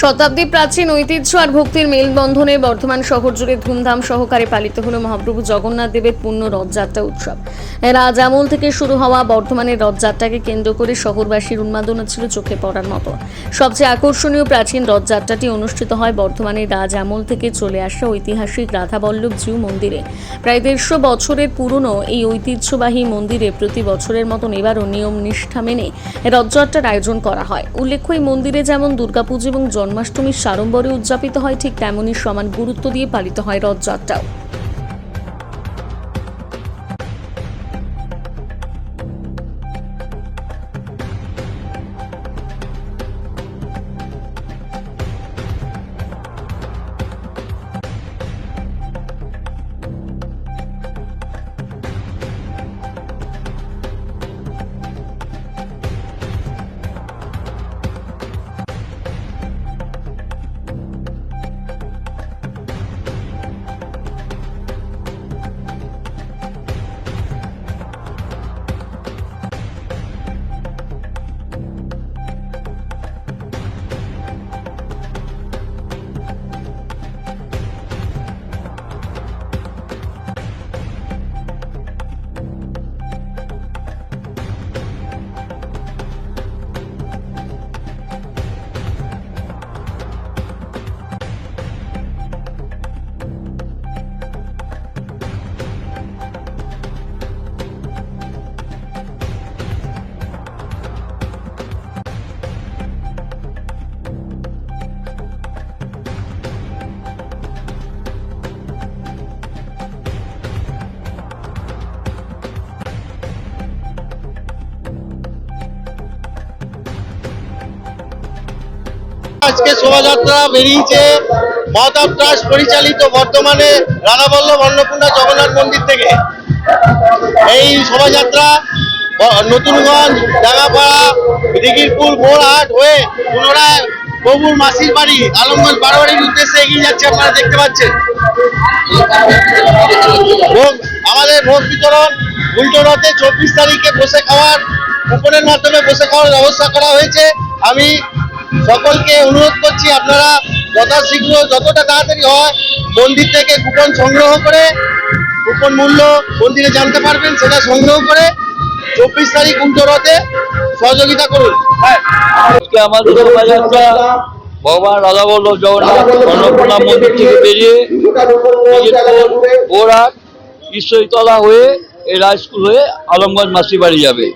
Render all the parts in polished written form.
শতাব্দী প্রাচীন ঐতিহ্য আর ভক্তির মেলবন্ধনে বর্ধমান শহর জুড়ে ধুমধাম সহকারে পালিত হলো মহাপ্রভু জগন্নাথ দেবের পূর্ণ রথযাত্রা উৎসব। রাজ আমল থেকে শুরু হওয়া বর্ধমানের রথযাত্রাকে কেন্দ্র করে শহরবাসীর উন্মাদনা ছিল চোখে পড়ার মতো। সবচেয়ে আকর্ষণীয় প্রাচীন রথযাত্রাটি অনুষ্ঠিত হয় বর্ধমানের রাজ আমল থেকে চলে আসা ঐতিহাসিক রাধাবল্লভ জিউ মন্দিরে। প্রায় 150 বছরের পুরনো এই ঐতিহ্যবাহী মন্দিরে প্রতি বছরের মতন এবারও নিয়ম নিষ্ঠা মেনে রথযাত্রার আয়োজন করা হয়। উল্লেখ্য, এই মন্দিরে যেমন দুর্গাপুজো এবং জন্মাষ্টমীর সাড়ম্বরে উদযাপিত হয়, ঠিক তেমনই সমান গুরুত্ব দিয়ে পালিত হয় রথযাত্রাও। আজকে শোভাযাত্রা বেরিয়েছে মহাতাব ট্রাস্ট পরিচালিত বর্তমানে রাধাবল্লভ অন্নপূর্ণা জগন্নাথ মন্দির থেকে। এই শোভাযাত্রা নতুনগঞ্জ, ডাঙ্গাপাড়া, দিঘিরপুর, বোরহাট হয়ে পুনরায় প্রভুর মাসির বাড়ি আলমগঞ্জ বারোয়ারির উদ্দেশ্যে এগিয়ে যাচ্ছে। আপনারা দেখতে পাচ্ছেন আমাদের ভোগ বিতরণ উল্টো রথে 24 তারিখে বসে খাওয়ার কুপনের মাধ্যমে বসে খাওয়ার ব্যবস্থা করা হয়েছে। আমি সকলকে অনুরোধ করছি, আপনারা যথাশীঘ্র যতটা তাড়াতাড়ি হয় মন্দির থেকে কুপন সংগ্রহ করে কুপন মূল্য মন্দিরে জানতে পারবেন, সেটা সংগ্রহ করে 24 তারিখ উল্টো রথে সহযোগিতা করুন। আমাদের শোভাযাত্রা ভগবান রাধাবল্লভ জগন্নাথ অন্নপূর্ণা মন্দির থেকে বেরিয়ে বোরহাট ঈশ্বরীতলা হয়ে এই রায় স্কুল হয়ে আলমগঞ্জ মাসি বাড়ি যাবে।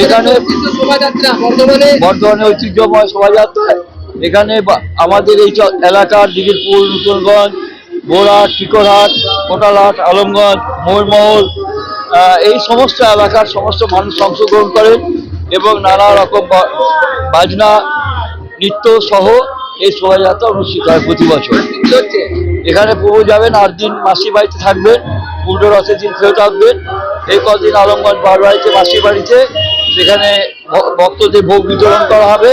এখানে বর্ধমানে ঐতিহ্যময় শোভাযাত্রা। এখানে আমাদের এই এলাকার দিঘিরপুর, নতুনগঞ্জ, বোরহাট, টিকরহাট, কোটালহাট, আলমগঞ্জ, ময়ূরমহল এই সমস্ত এলাকার সমস্ত মানুষ অংশগ্রহণ করেন এবং নানা রকম বাজনা নৃত্য সহ এই শোভাযাত্রা অনুষ্ঠিত হয় প্রতি বছর। এখানে প্রভু যাবেন, 8 দিন মাসি বাড়িতে থাকবেন, উল্টো রথের দিন ফেরত আসবেন। এই কদিন আলমগঞ্জ বারোয়ারিতে মাসির বাড়িতে সেখানে ভক্তদের ভোগ বিতরণ করা হবে।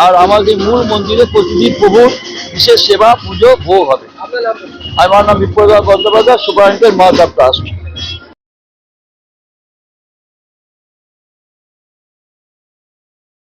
আর আমাদের মূল মন্দিরে প্রতিদিন প্রভুর বিশেষ সেবা, পুজো, ভোগ হবে। আমার নাম বিপ্লব বন্দ্যোপাধ্যায়, সুপারিনটেন্ডেন্ট মহাতাব ট্রাস্ট।